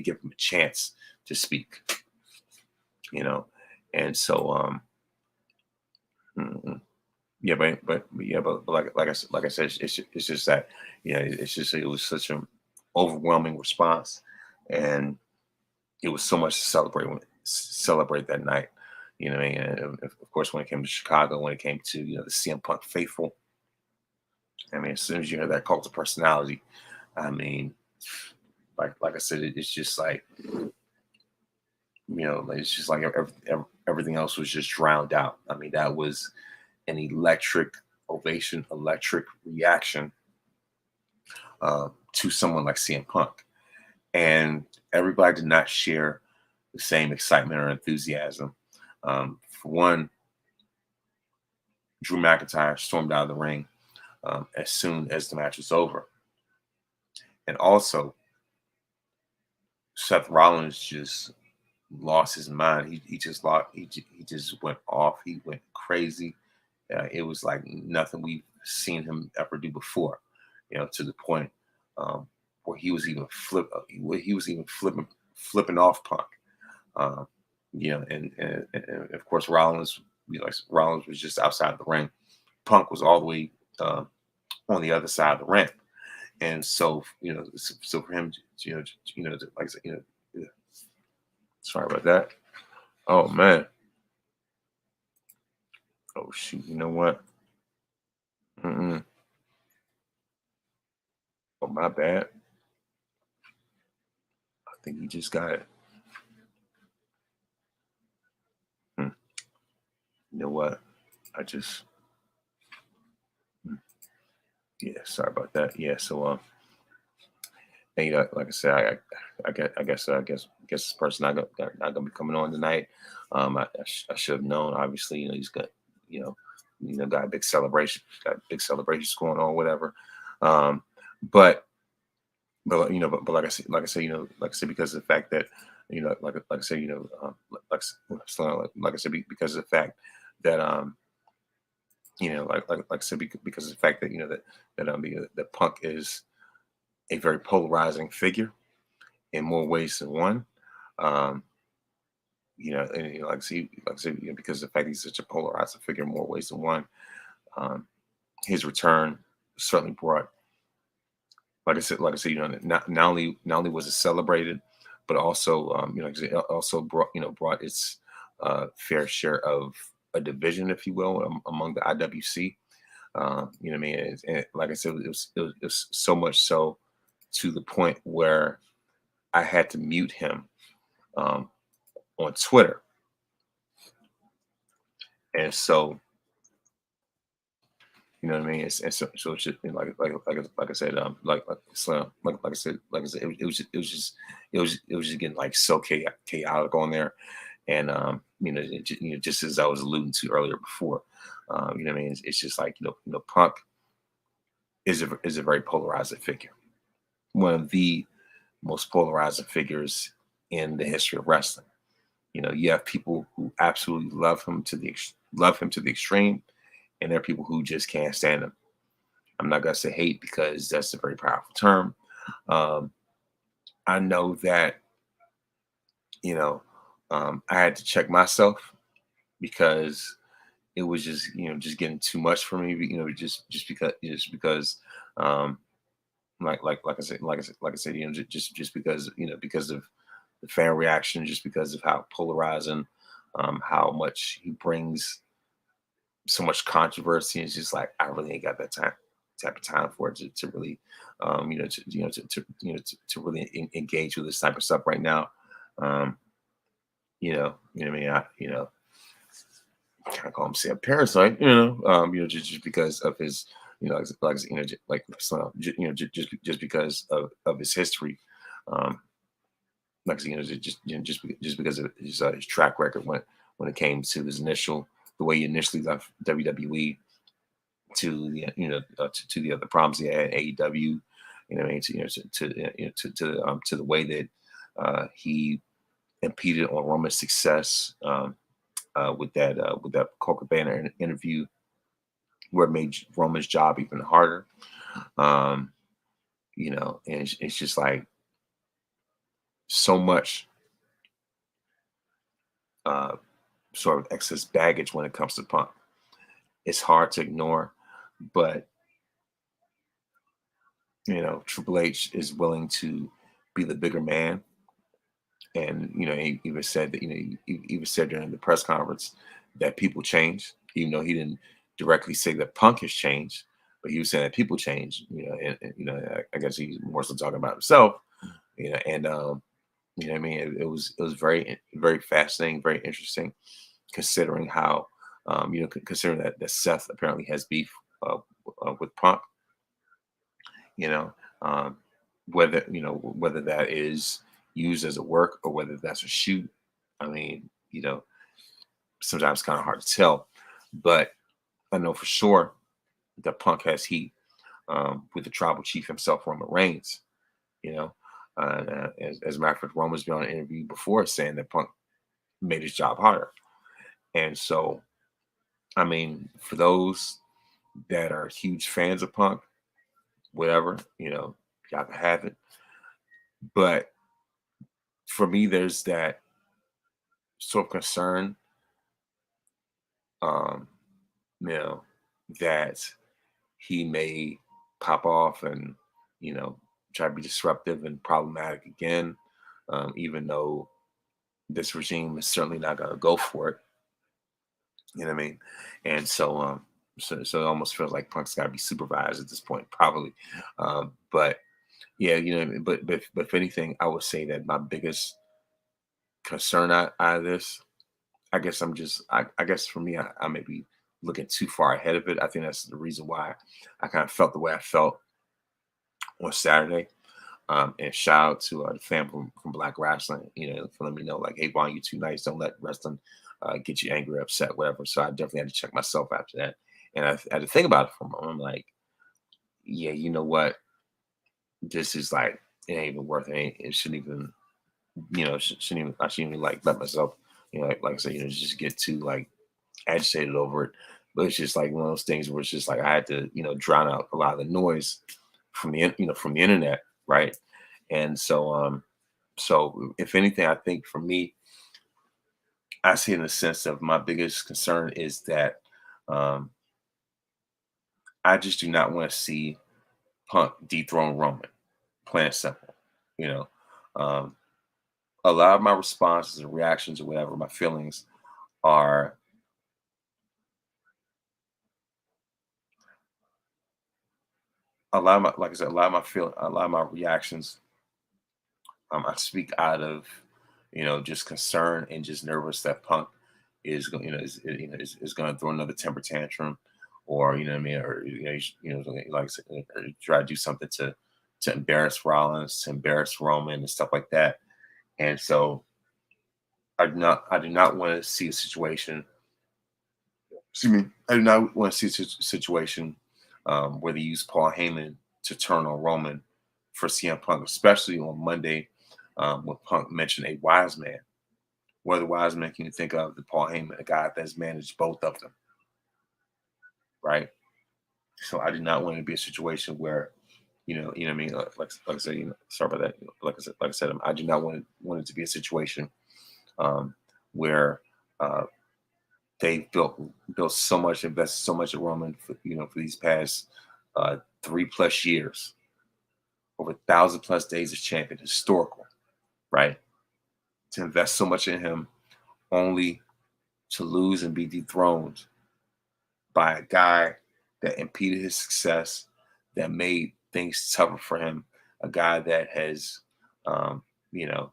give him a chance to speak, you know, and so mm, yeah, but like I said, it's just that it's just it was such an overwhelming response, and it was so much to celebrate that night. You know what I mean? And of course, when it came to Chicago, when it came to the CM Punk faithful, I mean, as soon as you hear that cult of personality, I mean, like I said, it's just like it's just like everything else was just drowned out. I mean, that was an electric ovation, electric reaction to someone like CM Punk, and everybody did not share the same excitement or enthusiasm. For one, Drew McIntyre stormed out of the ring as soon as the match was over, and also Seth Rollins just lost his mind. He just lost. He just went off. He went crazy. It was like nothing we've seen him ever do before. To the point where he was even flipping off Punk. Um, and of course Rollins, Rollins was just outside the ring. Punk was all the way on the other side of the ring, and so so for him, like I said, yeah. Sorry about that. Oh man. Oh shoot. You know what? Mm-mm. Oh my bad. I think you just got it. Hmm. You know what? I just hmm. Yeah. Sorry about that. Yeah. So and like I said, I guess this person not gonna be coming on tonight. I should have known. Obviously, he's got you know got a big celebration, got big celebrations going on, whatever. Um, but but like I said, because of the fact that like I said, like I said, because of the fact that like I said, because of the fact that that Punk is a very polarizing figure in more ways than one. Um, and like I said, because of the fact he's such a polarizing figure in more ways than one, um, his return certainly brought, like I said, not only was it celebrated, but also, it also brought, brought its fair share of a division, if you will, among the IWC. You know what I mean? And like I said, it was so much so to the point where I had to mute him um, on Twitter. And so, you know what I mean? So it's just, like I said, like I said, it was just getting like so chaotic on there, and just as I was alluding to earlier before, you know what I mean? It's just like Punk is a very polarizing figure, one of the most polarizing figures in the history of wrestling. You have people who absolutely love him to the extreme, and there are people who just can't stand him. I'm not gonna say hate because that's a very powerful term. Um, I know that you know I had to check myself because it was just just getting too much for me. Just because um, like I said, just because because of the fan reaction, just because of how polarizing, how much he brings so much controversy. It's just like I really ain't got that type of time for it to really, to really engage with this type of stuff right now. Um, what I mean. Kind of call him say a parasite. Just because of his, just because of his history. Um, like I said, just because of his track record when it came to the way he initially left WWE to the to the other problems he had at AEW. You know what I mean? To the way that he impeded on Roman's success with that Colt Cabana interview, where it made Roman's job even harder. Um, and it's just like so much uh, sort of excess baggage when it comes to Punk. It's hard to ignore, but Triple H is willing to be the bigger man. And he even said that he even said during the press conference that people change, even though he didn't directly say that Punk has changed, but he was saying that people change. I guess he's more so talking about himself. And what I mean, it was very fascinating, very interesting, considering how considering that Seth apparently has beef with Punk. You know, um, whether that is used as a work or whether that's a shoot. I mean, sometimes kind of hard to tell, but I know for sure that Punk has heat with the tribal chief himself, Roman Reigns. You know, as a matter of fact, Roman's been on an interview before saying that Punk made his job harder, and so I mean, for those that are huge fans of Punk, whatever, Y'all can have it. But for me, there's that sort of concern, um, you know, that he may pop off and, you know, try to be disruptive and problematic again, even though this regime is certainly not going to go for it. You know what I mean? And so it almost feels like Punk's got to be supervised at this point, probably. But yeah, you know, but if anything, I would say that my biggest concern out of this, I guess I guess for me, I may be looking too far ahead of it. I think that's the reason why I kind of felt the way I felt on Saturday. And shout out to the fam from Black Wrestling, you know, for letting me know, like, hey, Vaughn, you too nice. Don't let wrestling get you angry, upset, whatever. So I definitely had to check myself after that. And I had to think about it for a moment. I'm like, yeah, you know what? This is like, it ain't even worth it. It shouldn't even, you know, I shouldn't even like let myself, you know, like I said, you know, just get too like agitated over it. But it's just like one of those things where it's just like I had to, you know, drown out a lot of the noise from from the internet, right? And so if anything, I think for me, I see it in the sense of my biggest concern is that um, I just do not want to see Punk dethrone Roman. Plain and simple, you know. Um, a lot of my responses and reactions or whatever, my feelings are a lot of my, like I said, a lot of my reactions. I speak out of, you know, just concern and just nervous that Punk is going, you know, is going to throw another temper tantrum, or you know what I mean, or you know, like I said, or try to do something to embarrass Rollins, to embarrass Roman, and stuff like that. And so I do not want to see a situation. Excuse me, I do not want to see a situation where they use Paul Heyman to turn on Roman for CM Punk, especially on Monday when Punk mentioned a wise man. What other wise man can you think of than Paul Heyman, a guy that's managed both of them, right? So I do not want it to be a situation where, you know, what I mean, like I said, you know, sorry about that. Like I said, I do not want it to be a situation um, where they built so much, invested so much in Roman, for, you know, for these past 3+ years, over 1,000+ days as champion, historical, right? To invest so much in him, only to lose and be dethroned by a guy that impeded his success, that made things tougher for him, a guy that has, um, you know,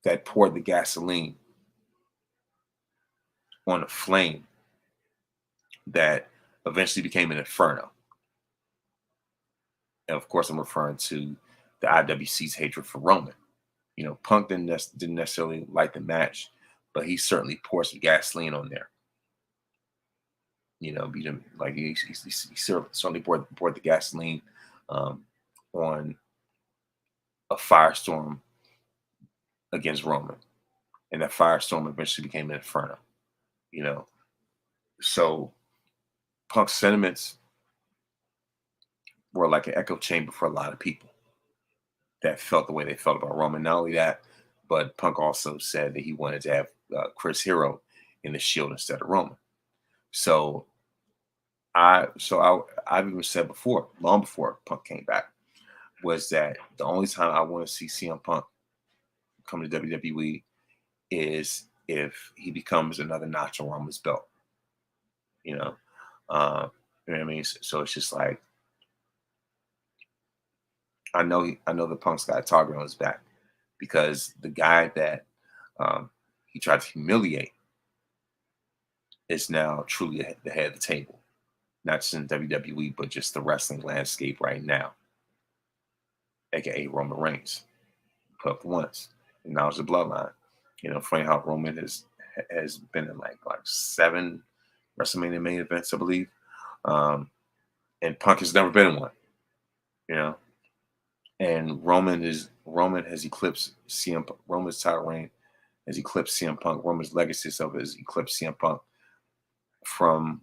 that poured the gasoline on a flame that eventually became an inferno. And of course, I'm referring to the IWC's hatred for Roman. You know, Punk didn't necessarily like the match, but he certainly poured some gasoline on there. You know, like he certainly poured the gasoline um, on a firestorm against Roman, and that firestorm eventually became an inferno. You know, so Punk's sentiments were like an echo chamber for a lot of people that felt the way they felt about Roman. Not only that, but Punk also said that he wanted to have Chris Hero in the Shield instead of Roman. So I've even said before, long before Punk came back, was that the only time I want to see CM Punk come to WWE is if he becomes another notch on Roman's belt. You know, you know what I mean. So it's just like I know the Punk's got a target on his back because the guy that he tried to humiliate is now truly the head of the table, not just in WWE, but just the wrestling landscape right now, aka Roman Reigns. Put up once, and now it's the bloodline. You know, funny how Roman has been in like 7 WrestleMania main events, I believe, and Punk has never been in one. You know, and Roman has eclipsed CM Roman's title reign has eclipsed CM Punk. Roman's legacy of it has eclipsed CM Punk from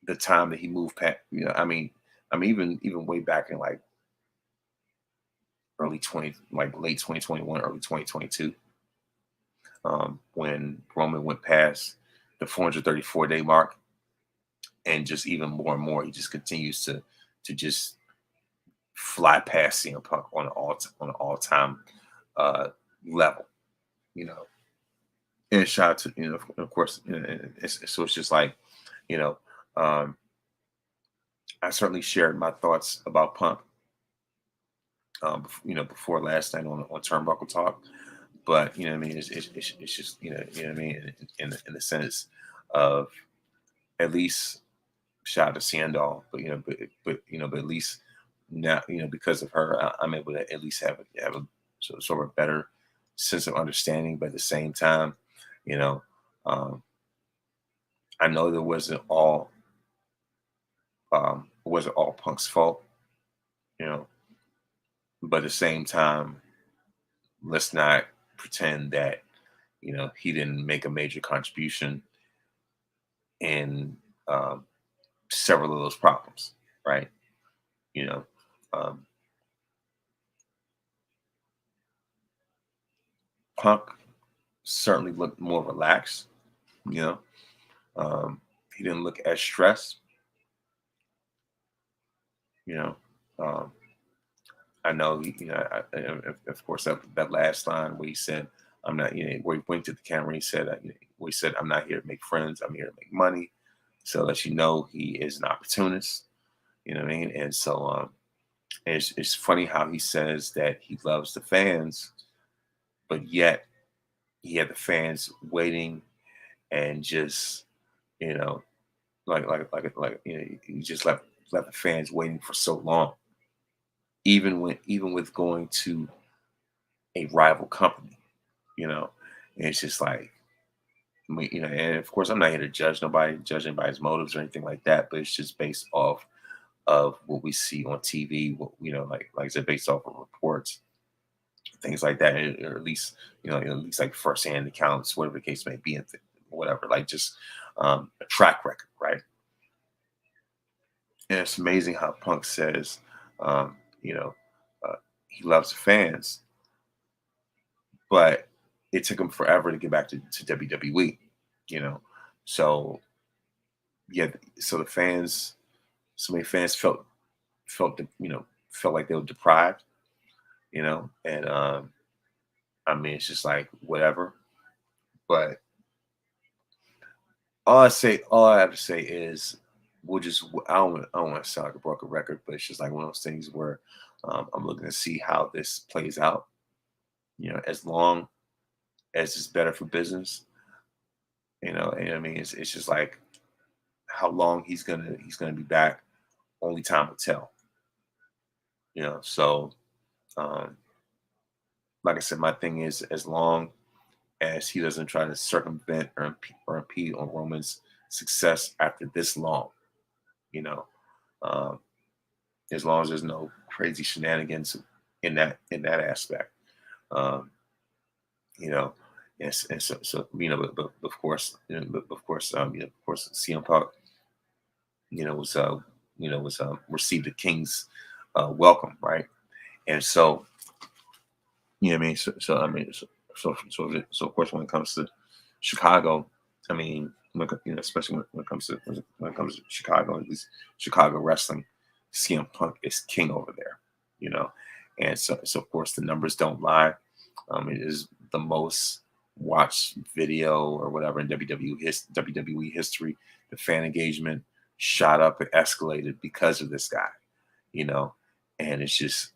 the time that he moved past. You know, I mean, I mean, even way back in like late 2021, early 2022, when Roman went past the 434-day mark, and just even more and more, he just continues to just fly past CM Punk on an all time uh, level, you know. And shout out to, of course, so it's just like, you know, um, I certainly shared my thoughts about Punk, before last night on Turnbuckle Talk. But you know what I mean, it's just, you know what I mean, in the sense of, at least shout out to Sandal, but but at least now, because of her, I'm able to at least have a sort of a better sense of understanding. But at the same time, you know, um, I know that wasn't all Punk's fault, you know, but at the same time, let's not pretend that he didn't make a major contribution in several of those problems, right? You know, um, Punk certainly looked more relaxed. You know, he didn't look as stressed. You know, um, I know. Of course, that last line where he said, "I'm not," where he winked at the camera. He said, where he said, "I'm not here to make friends. I'm here to make money." So that he is an opportunist. You know what I mean? And so, it's funny how he says that he loves the fans, but yet he had the fans waiting, and just, you know, he just left the fans waiting for so long, even with going to a rival company, you know. And it's just like, and of course I'm not here to judge anybody's motives or anything like that, but it's just based off of what we see on TV, what, like I said, based off of reports, things like that, or at least, at least like firsthand accounts, whatever the case may be, and whatever, like just a track record, right? And it's amazing how Punk says, um, you know, he loves the fans, but it took him forever to get back to WWE, you know. So yeah, so the fans, so many fans felt like they were deprived, and I mean, it's just like whatever. But all I have to say is, I don't want to sound like a broken record, but it's just like one of those things where I'm looking to see how this plays out. As long as it's better for business, and I mean, it's just like how long he's gonna be back. Only time will tell. So um, like I said, my thing is, as long as he doesn't try to circumvent or impede on Roman's success after this long, you know, um, as long as there's no crazy shenanigans in that aspect, um, you know, and so but of course, of course, CM Punk, was received the King's welcome, right? And so, I mean, I mean, so of course, when it comes to Chicago, I mean, especially when it comes to Chicago, at least Chicago wrestling, CM Punk is king over there, you know, and so of course the numbers don't lie. It is the most watched video or whatever in WWE history. The fan engagement shot up and escalated because of this guy, you know, and it's just,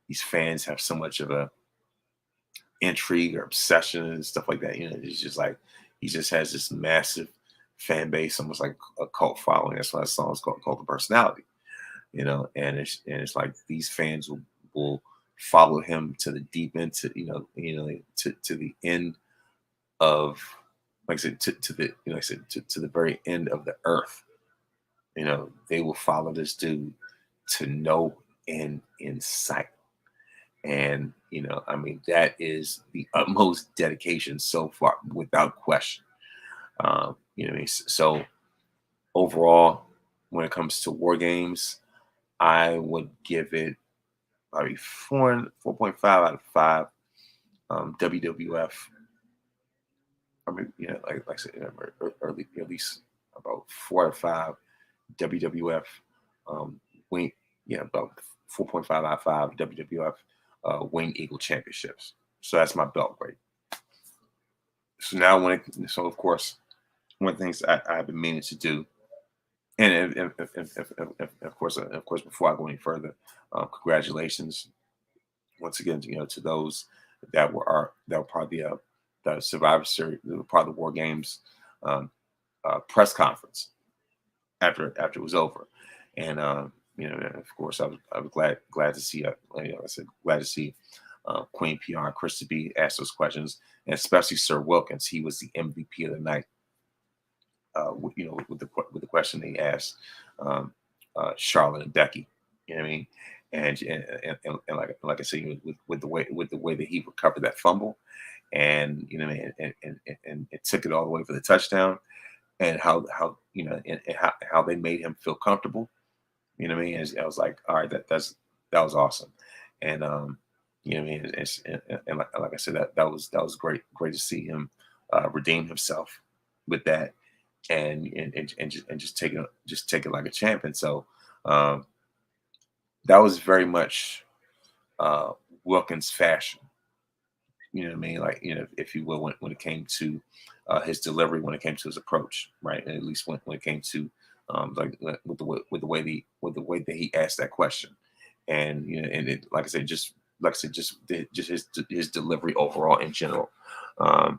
these fans have so much of a intrigue or obsession and stuff like that. It's just like he just has this massive fan base, almost like a cult following. That's why the song is called The Personality. And it's like these fans will follow him to the deep end, to the end of, like I said, to the like I said, to the very end of the earth. They will follow this dude to no end in sight. And, I mean, that is the utmost dedication so far, without question. What I mean? So overall, when it comes to WarGames, I would give it probably 4.5 out of 5. WWF. I mean, like I said, early, at least about 4 out of 5. WWF. Wing, about 4.5 out of 5 WWF Wing Eagle Championships. So that's my belt grade. So now so of course, one of the things I've been meaning to do, and of course, before I go any further, congratulations once again, to those that were part of the Survivor Series, part of the War Games press conference after it was over, and of course, I was glad to see, I said glad to see Queen PR and Chris to be asked those questions, and especially Sir Wilkins. He was the MVP of the night. With the question they asked Charlotte and Becky. You know what I mean? And like I said, with the way that he recovered that fumble, and and it took it all the way for the touchdown, and how they made him feel comfortable. You know what I mean? I was like, all right, that was awesome, and you know what I mean? Like I said, that was great to see him redeem himself with that, and just take it like a champion. So um, that was very much Wilkins' fashion. You know what I mean? Like, if you will, when it came to his delivery, when it came to his approach, right? And at least when it came to with the way that he asked that question, and like I said, just his delivery overall in general, and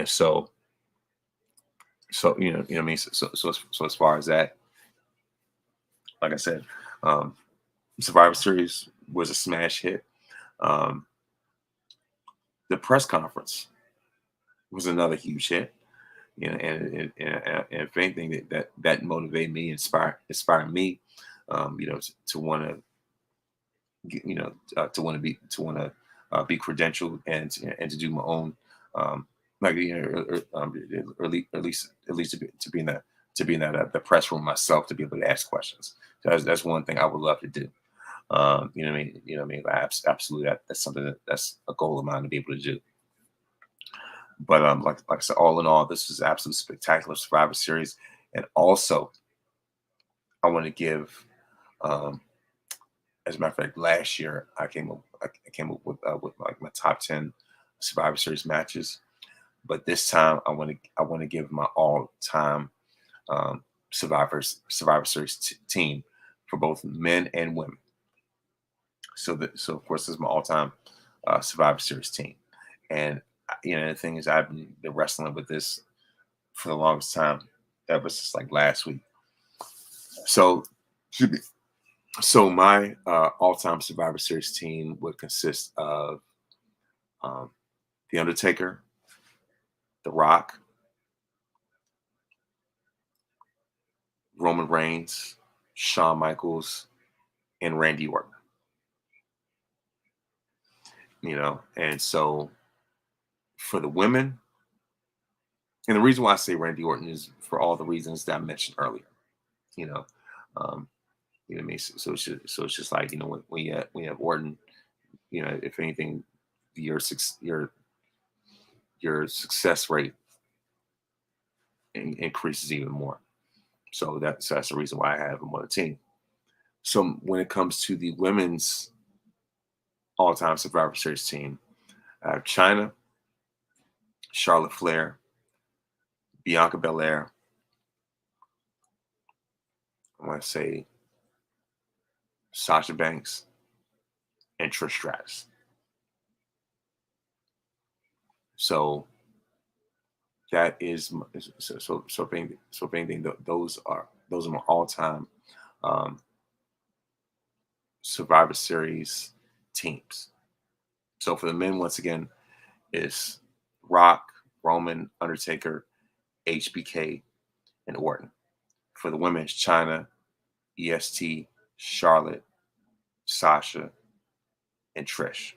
so what I mean. So as far as that, like I said, um, Survivor Series was a smash hit. Um, the press conference was another huge hit. And if anything, that motivated me, inspired me, to want to be credentialed, and to do my own, like at least to be in that the press room myself, to be able to ask questions. So that's one thing I would love to do. You know what I mean? Absolutely, that's something that's a goal of mine to be able to do. But like I said, all in all, this was absolutely spectacular Survivor Series, and also I want to give, um, as a matter of fact, last year I came up with like my top 10 Survivor Series matches, but this time I want to give my all time Survivor Series team for both men and women. So of course, this is my all time Survivor Series team, and the thing is, I've been wrestling with this for the longest time, ever since like last week. So, excuse me. So my all-time Survivor Series team would consist of um, The Undertaker, The Rock, Roman Reigns, Shawn Michaels, and Randy Orton. And so for the women, and the reason why I say Randy Orton is for all the reasons that I mentioned earlier. You know, um, you know what I mean. So it's just like, when you have Orton, if anything, your your success rate increases even more. So that's the reason why I have him on the team. So when it comes to the women's all-time Survivor Series team, I have China, Charlotte Flair, Bianca Belair. I want to say Sasha Banks and Trish Stratus. So that is if anything, those are my all-time um, Survivor Series teams. So for the men, once again, is Rock, Roman, Undertaker, HBK, and Orton. For the women, it's China, EST, Charlotte, Sasha, and Trish.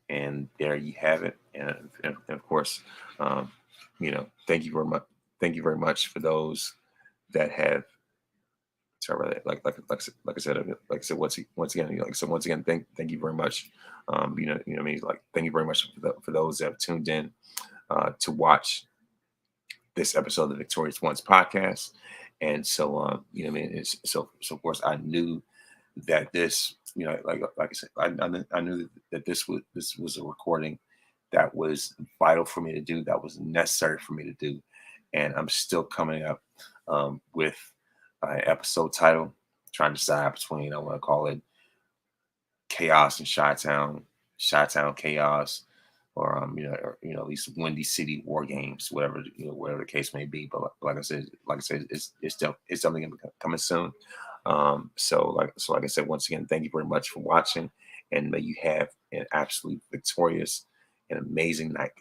And there you have it. And of course, thank you very much. Thank you very much for those that have, sorry, like I said, once again, thank you very much. What I mean, like, thank you very much for those that have tuned in to watch this episode of the Victorious Ones podcast. And so, what I mean, so of course I knew that this, like I said, I knew that this was a recording that was vital for me to do, that was necessary for me to do, and I'm still coming up with an episode title, trying to decide between, I want to call it Chaos in Chi-Town, Chi-Town Chaos, or at least Windy City War Games, whatever whatever the case may be. But like I said, it's definitely gonna be coming soon. Like I said, once again, thank you very much for watching, and may you have an absolute victorious and amazing night.